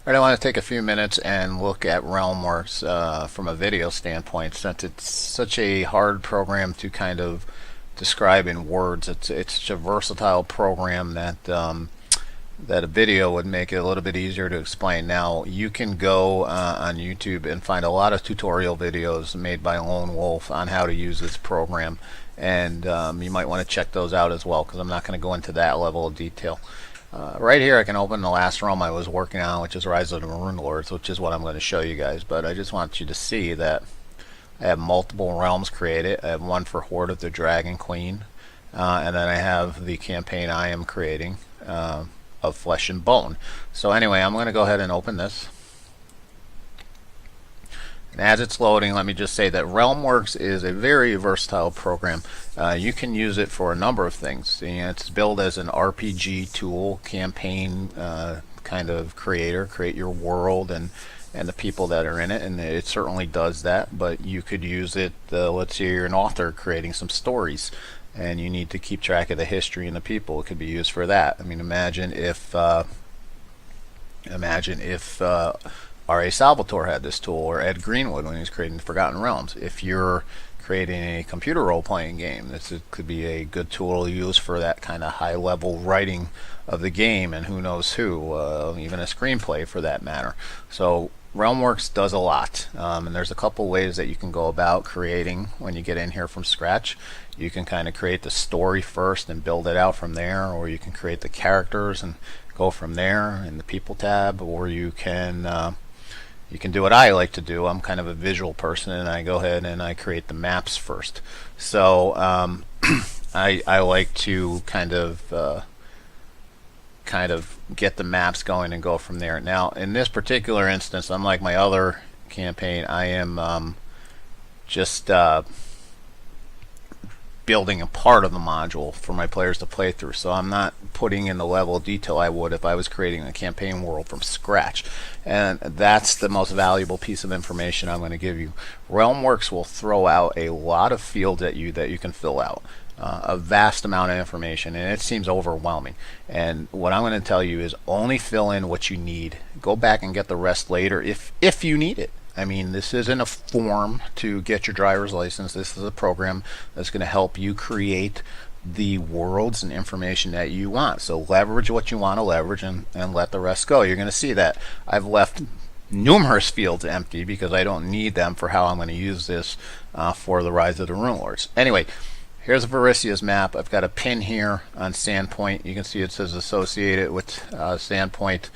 All right, I want to take a few minutes and look at Realmworks from a video standpoint, since it's such a hard program to kind of describe in words. It's such a versatile program that that a video would make it a little bit easier to explain. Now, you can go on YouTube and find a lot of tutorial videos made by Lone Wolf on how to use this program, and you might want to check those out as well, because I'm not going to go into that level of detail. Right here I can open the last realm I was working on, which is Rise of the Rune Lords, which is what I'm going to show you guys. But I just want you to see that I have multiple realms created. I have one for Horde of the Dragon Queen, and then I have the campaign I am creating of Flesh and Bone. So anyway, I'm going to go ahead and open this. And as it's loading, let me just say that Realmworks is a very versatile program. You can use it for a number of things. It's built as an RPG tool, campaign kind of creator, create your world and the people that are in it, and it certainly does that. But you could use it, let's say you're an author creating some stories, and you need to keep track of the history and the people. It could be used for that. I mean, imagine if R.A. Salvatore had this tool, or Ed Greenwood when he was creating Forgotten Realms. If you're creating a computer role-playing game, could be a good tool to use for that kind of high-level writing of the game, and who knows who, even a screenplay for that matter. So Realmworks does a lot, and there's a couple ways that you can go about creating when you get in here from scratch. You can kind of create the story first and build it out from there, or you can create the characters and go from there in the People tab, or you can do what I like to do. I'm kind of a visual person, and I go ahead and I create the maps first. So I like to kind of get the maps going and go from there. Now, in this particular instance, unlike my other campaign, I am just building a part of the module for my players to play through. So I'm not putting in the level of detail I would if I was creating a campaign world from scratch. And that's the most valuable piece of information I'm going to give you. Realmworks will throw out a lot of fields at you that you can fill out. A vast amount of information, and it seems overwhelming. And what I'm going to tell you is only fill in what you need. Go back and get the rest later if you need it. I mean, this isn't a form to get your driver's license. This is a program that's going to help you create the worlds and information that you want. So leverage what you want to leverage and let the rest go. You're going to see that I've left numerous fields empty because I don't need them for how I'm going to use this for the Rise of the Rune Lords. Anyway, here's a Varisia's map. I've got a pin here on Sandpoint. You can see it says associated with Sandpoint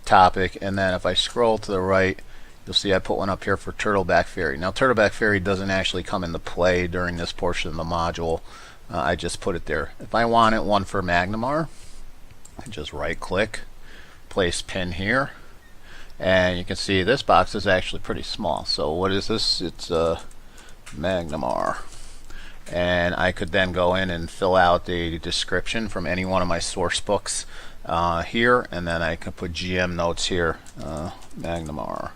topic, and then if I scroll to the right, you'll see I put one up here for Turtleback Ferry. Now, Turtleback Ferry doesn't actually come into play during this portion of the module. I just put it there. If I wanted one for Magnimar, I just right click, place pin here, and you can see this box is actually pretty small. So what is this? It's Magnimar. And I could then go in and fill out the description from any one of my source books here, and then I could put GM notes here, Magnimar.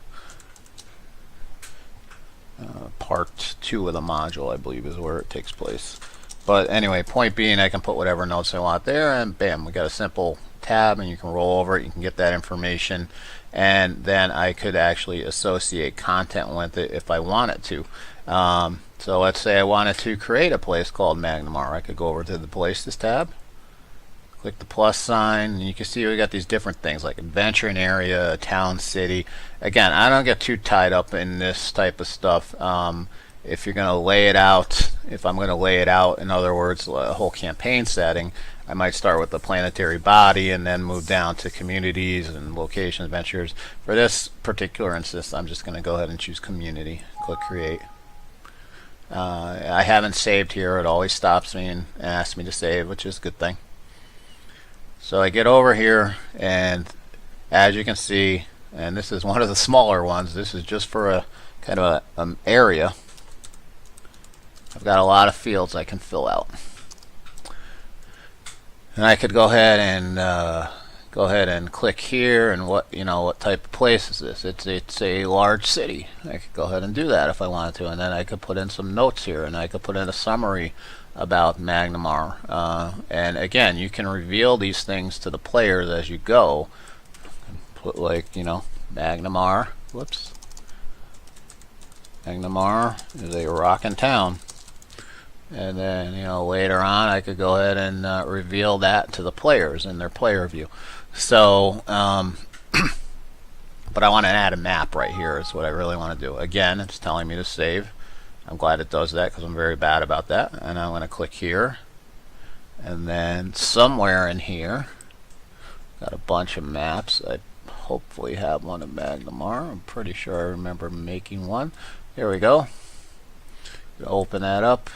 Part 2 of the module, I believe, is where it takes place. But anyway, point being, I can put whatever notes I want there, and bam, we got a simple tab, and you can roll over it, you can get that information, and then I could actually associate content with it if I wanted to. So let's say I wanted to create a place called Magnimar. I could go over to the Places tab, click the plus sign, and you can see we got these different things like adventure and area, town, city. Again, I don't get too tied up in this type of stuff. If you're going to lay it out, if I'm going to lay it out, in other words, a whole campaign setting, I might start with the planetary body and then move down to communities and locations, adventures. For this particular instance, I'm just going to go ahead and choose community. Click create. I haven't saved here. It always stops me and asks me to save, which is a good thing. So I get over here, and as you can see, and this is one of the smaller ones, this is just for a kind of an area. I've got a lot of fields I can fill out, and I could go ahead and click here, and what type of place is this? It's a large city. I could go ahead and do that if I wanted to, and then I could put in some notes here, and I could put in a summary about Magnimar. And again, you can reveal these things to the players as you go. put like, you know, Magnamar. Whoops. Magnamar is a rockin' town. And then, you know, later on I could go ahead and reveal that to the players in their player view. So, but I want to add a map right here is what I really want to do. Again, it's telling me to save. I'm glad it does that because I'm very bad about that. And I'm going to click here. And then somewhere in here, got a bunch of maps. I hopefully have one of Magnamar. I'm pretty sure I remember making one. Here we go. Open that up.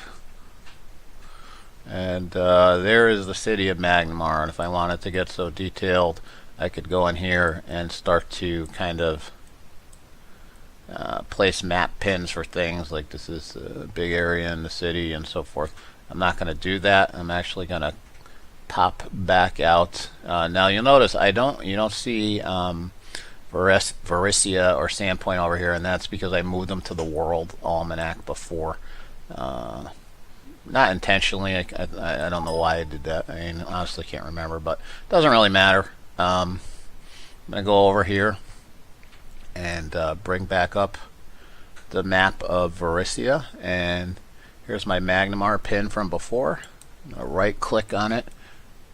And there is the city of Magnamar. And if I wanted to get so detailed, I could go in here and start to kind of place map pins for things like this is a big area in the city and so forth. I'm not going to do that. I'm actually going to pop back out. Now you'll notice you don't see Varisia or Sandpoint over here, and that's because I moved them to the World Almanac before. Not intentionally. I don't know why I did that. I mean, honestly can't remember, but it doesn't really matter. I'm going to go over here and bring back up the map of Varisia, and here's my Magnamar pin from before. I'm going to right click on it,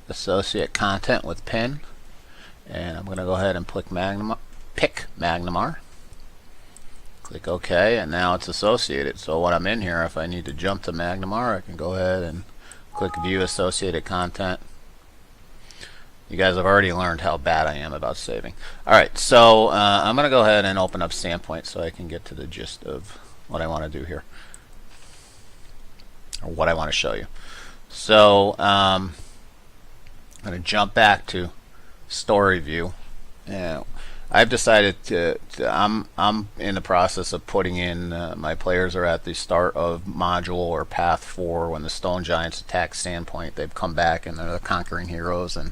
associate content with pin, and I'm going to go ahead and pick Magnamar. Click OK, and now it's associated. So when I'm in here, if I need to jump to Magnamar, I can go ahead and click View Associated Content. You guys have already learned how bad I am about saving. Alright, so I'm going to go ahead and open up Sandpoint so I can get to the gist of what I want to do here. Or what I want to show you. So I'm going to jump back to Story View. And I've decided I'm in the process of putting in, my players are at the start of module or path 4 when the Stone Giants attack Sandpoint. They've come back and they're the conquering heroes, and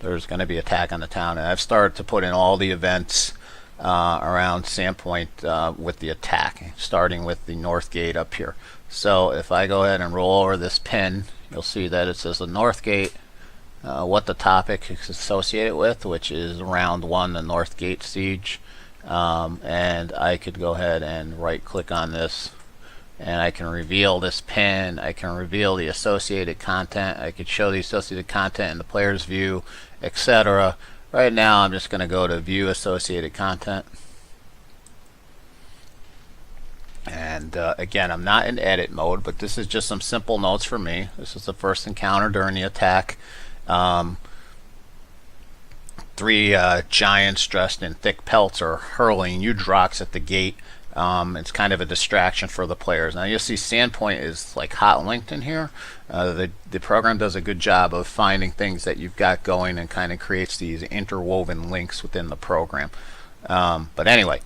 there's going to be attack on the town. And I've started to put in all the events around Sandpoint with the attack, starting with the North Gate up here. So if I go ahead and roll over this pin, you'll see that it says the North Gate, what the topic is associated with, which is round 1, the North Gate Siege. And I could go ahead and right click on this, and I can reveal this pin. I can reveal the associated content. I could show the associated content in the player's view, etc. Right now I'm just going to go to View Associated Content. And again, I'm not in edit mode, but this is just some simple notes for me. This is the first encounter during the attack. 3 giants dressed in thick pelts are hurling Udrox at the gate. It's kind of a distraction for the players. Now you'll see Sandpoint is like hot linked in here. The program does a good job of finding things that you've got going and kind of creates these interwoven links within the program. But anyway,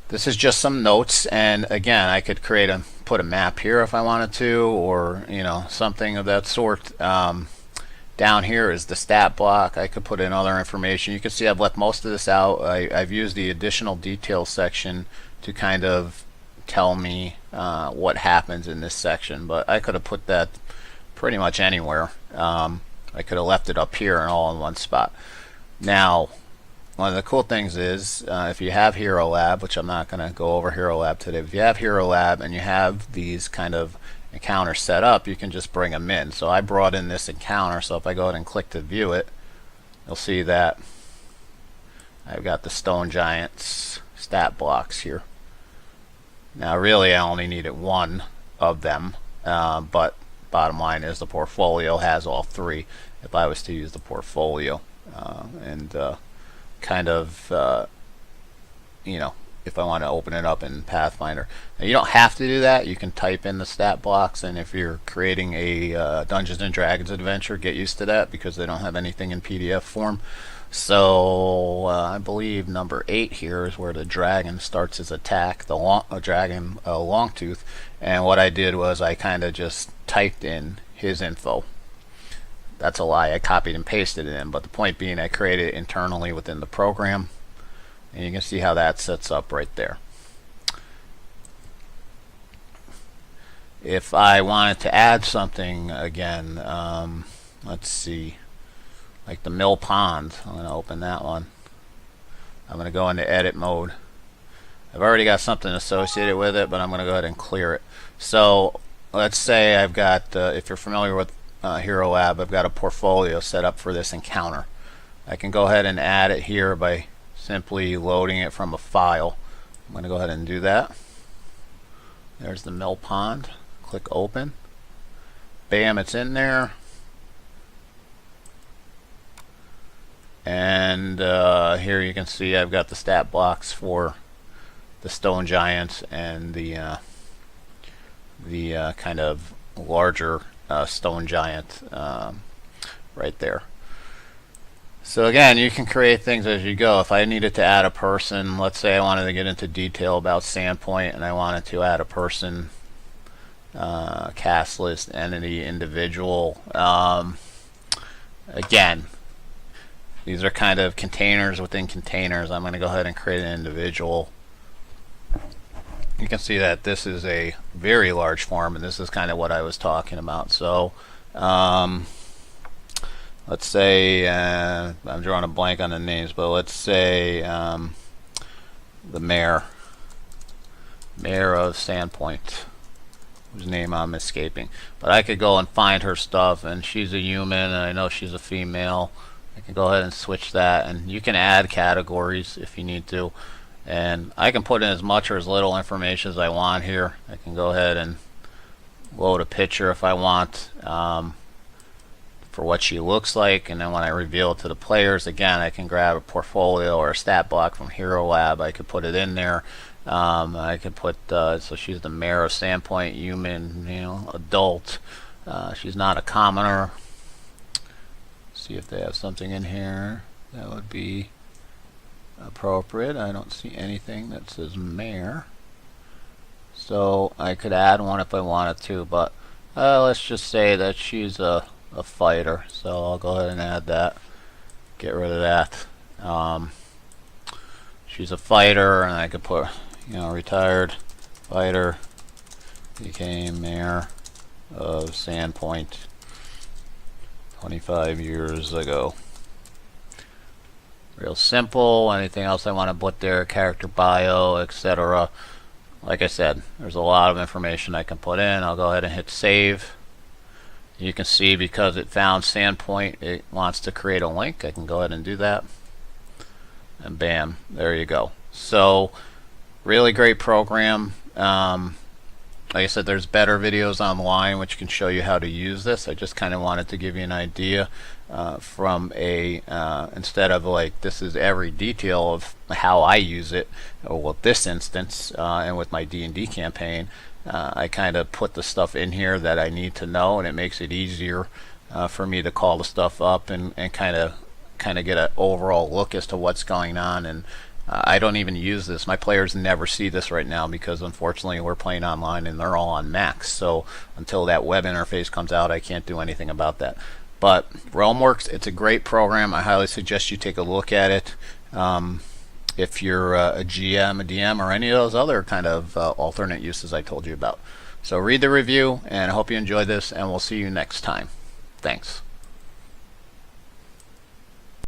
this is just some notes, and again, I could put a map here if I wanted to, or something of that sort. Down here is the stat block. I could put in other information. You can see I've left most of this out. I've used the additional details section to kind of tell me what happens in this section, but I could have put that pretty much anywhere. I could have left it up here and all in one spot. Now, one of the cool things is if you have Hero Lab, which I'm not going to go over Hero Lab today, but if you have Hero Lab and you have these kind of encounters set up, you can just bring them in. So I brought in this encounter, so if I go ahead and click to view it, you'll see that I've got the Stone Giants stat blocks here. Now really I only needed 1 of them, but bottom line is the portfolio has all 3 if I was to use the portfolio. And kind of if I want to open it up in Pathfinder. Now, you don't have to do that. You can type in the stat blocks, and if you're creating a Dungeons and Dragons adventure, get used to that because they don't have anything in PDF form. So I believe number 8 here is where the dragon starts his attack, the Longtooth, and what I did was I kind of just typed in his info. That's a lie. I copied and pasted it in, but the point being I created it internally within the program. And you can see how that sets up right there. If I wanted to add something again, let's see, like the Mill Pond. I'm going to open that one. I'm going to go into edit mode. I've already got something associated with it, but I'm going to go ahead and clear it. So let's say I've got, if you're familiar with Hero Lab, I've got a portfolio set up for this encounter. I can go ahead and add it here by simply loading it from a file. I'm going to go ahead and do that. There's the mill pond. Click open. Bam, it's in there. And here you can see I've got the stat blocks for the stone giants and the kind of larger stone giant right there. So again, you can create things as you go. If I needed to add a person, let's say I wanted to get into detail about Sandpoint and I wanted to add a person, cast list, entity, individual. Again, these are kind of containers within containers. I'm going to go ahead and create an individual. You can see that this is a very large form, and this is kind of what I was talking about. So let's say I'm drawing a blank on the names, but let's say the mayor of Sandpoint, whose name I'm escaping. But I could go and find her stuff, and she's a human, and I know she's a female. I can go ahead and switch that, and you can add categories if you need to. And I can put in as much or as little information as I want here. I can go ahead and load a picture if I want for what she looks like, and then when I reveal it to the players, again, I can grab a portfolio or a stat block from Hero Lab. I could put it in there. I could put so she's the mayor of Sandpoint, human, adult. She's not a commoner. See if they have something in here that would be appropriate. I don't see anything that says mayor, so I could add one if I wanted to, but let's just say that she's a fighter, so I'll go ahead and add that. Get rid of that. She's a fighter, and I could put retired fighter, became mayor of Sandpoint 25 years ago. Real simple. Anything else I want to put there, character bio, etc. Like I said, there's a lot of information I can put in. I'll go ahead and hit save. You can see because it found Sandpoint, it wants to create a link. I can go ahead and do that, and bam, there you go. So really great program. Like I said, there's better videos online which can show you how to use this. I just kind of wanted to give you an idea from a instead of like this is every detail of how I use it, or with this instance and with my D&D campaign, I kind of put the stuff in here that I need to know, and it makes it easier for me to call the stuff up and kind of get an overall look as to what's going on. And I don't even use this. My players never see this right now because unfortunately we're playing online and they're all on Macs. So until that web interface comes out, I can't do anything about that. But Realmworks, it's a great program. I highly suggest you take a look at it. If you're a GM, a DM, or any of those other kind of alternate uses I told you about. So read the review, and I hope you enjoyed this, and we'll see you next time. Thanks.